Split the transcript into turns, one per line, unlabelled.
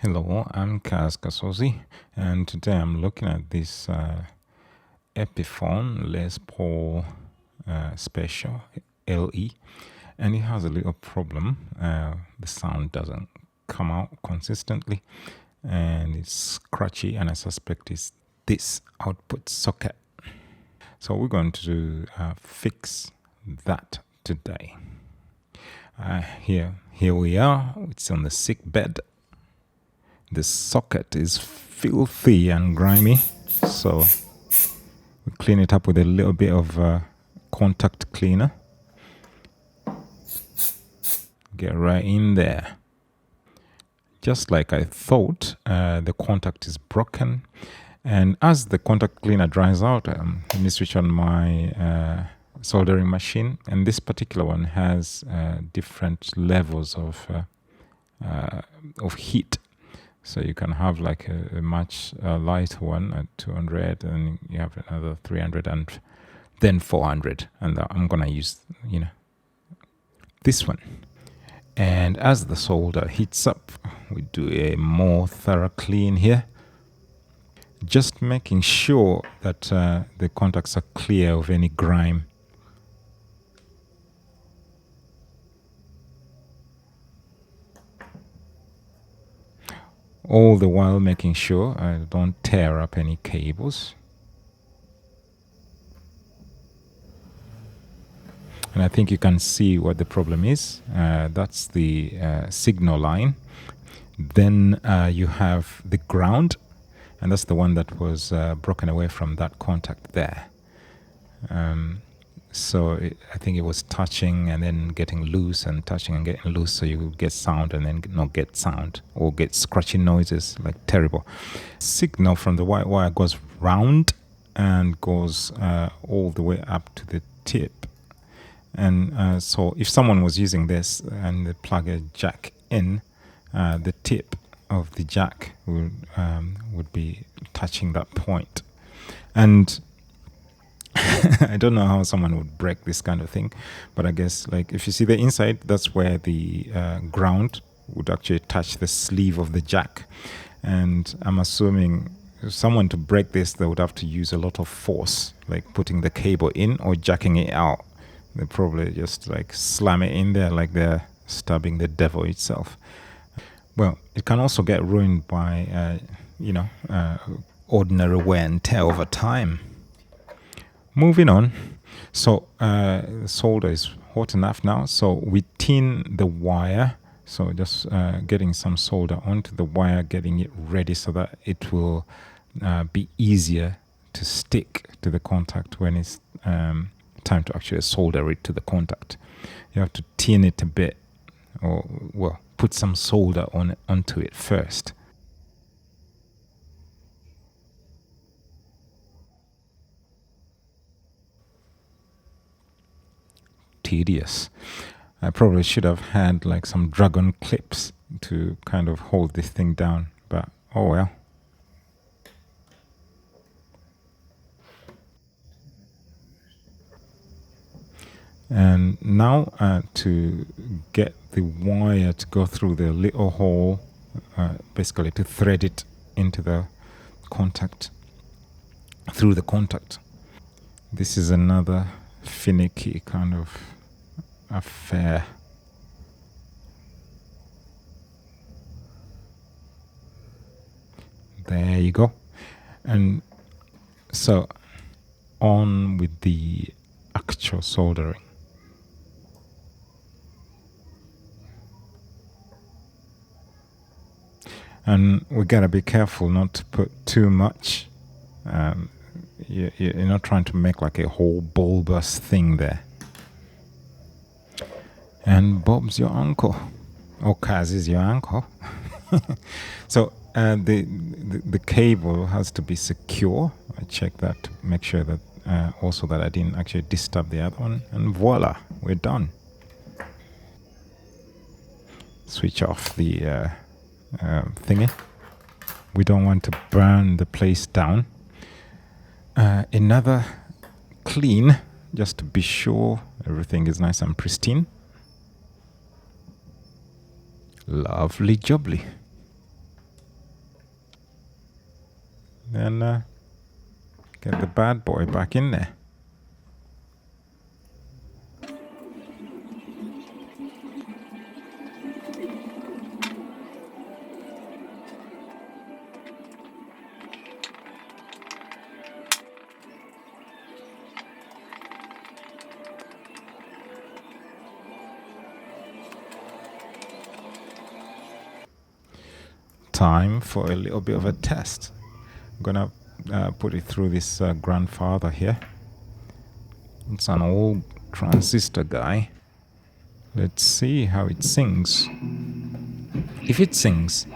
Hello, I'm Kaz Kasozi, and today I'm looking at this Epiphone LesPaul Special LE, and it has a little problem. The sound doesn't come out consistently, and it's scratchy, and I suspect it's this output socket. So we're going to fix that today. Here we are. It's on the sick bed. The socket is filthy and grimy, so we clean it up with a little bit of contact cleaner. Get right in there. Just like I thought, the contact is broken, and as the contact cleaner dries out, let me switch on my soldering machine, and this particular one has different levels of heat. So you can have like a much lighter one at 200, and you have another 300, and then 400. And I'm gonna use, this one. And as the solder heats up, we do a more thorough clean here, just making sure that the contacts are clear of any grime. All the while making sure I don't tear up any cables. And I think you can see what the problem is. That's the signal line. Then you have the ground, and that's the one that was broken away from that contact there. I think it was touching and then getting loose, and touching and getting loose, so you get sound and then not get sound, or get scratching noises, like terrible. Signal from the white wire goes round and goes all the way up to the tip. And so if someone was using this and they plug a jack in, the tip of the jack would be touching that point. And I don't know how someone would break this kind of thing, but I guess, like, if you see the inside, that's where the ground would actually touch the sleeve of the jack. And I'm assuming someone to break this, they would have to use a lot of force, like putting the cable in or jacking it out. They probably just like slam it in there like they're stabbing the devil itself. Well, it can also get ruined by, ordinary wear and tear over time. Moving on, so the solder is hot enough now, so we tin the wire. So just getting some solder onto the wire, getting it ready so that it will be easier to stick to the contact when it's time to actually solder it to the contact. You have to tin it a bit, or well, put some solder onto it first. Tedious. I probably should have had like some dragon clips to kind of hold this thing down, but oh well. And now to get the wire to go through the little hole, basically to thread it into the contact, through the contact. This is another finicky kind of affair. There you go. And so on with the actual soldering. And we gotta be careful not to put too much. You're not trying to make like a whole bulbous thing there. And Bob's your uncle, or Kaz is your uncle. So the cable has to be secure. I checked that to make sure that also that I didn't actually disturb the other one. And voila, we're done. Switch off the thingy. We don't want to burn the place down. Another clean, just to be sure everything is nice and pristine. Lovely jubbly. and get the bad boy back in there. Time for a little bit of a test. I'm gonna put it through this grandfather here. It's an old transistor guy. Let's see how it sings. If it sings,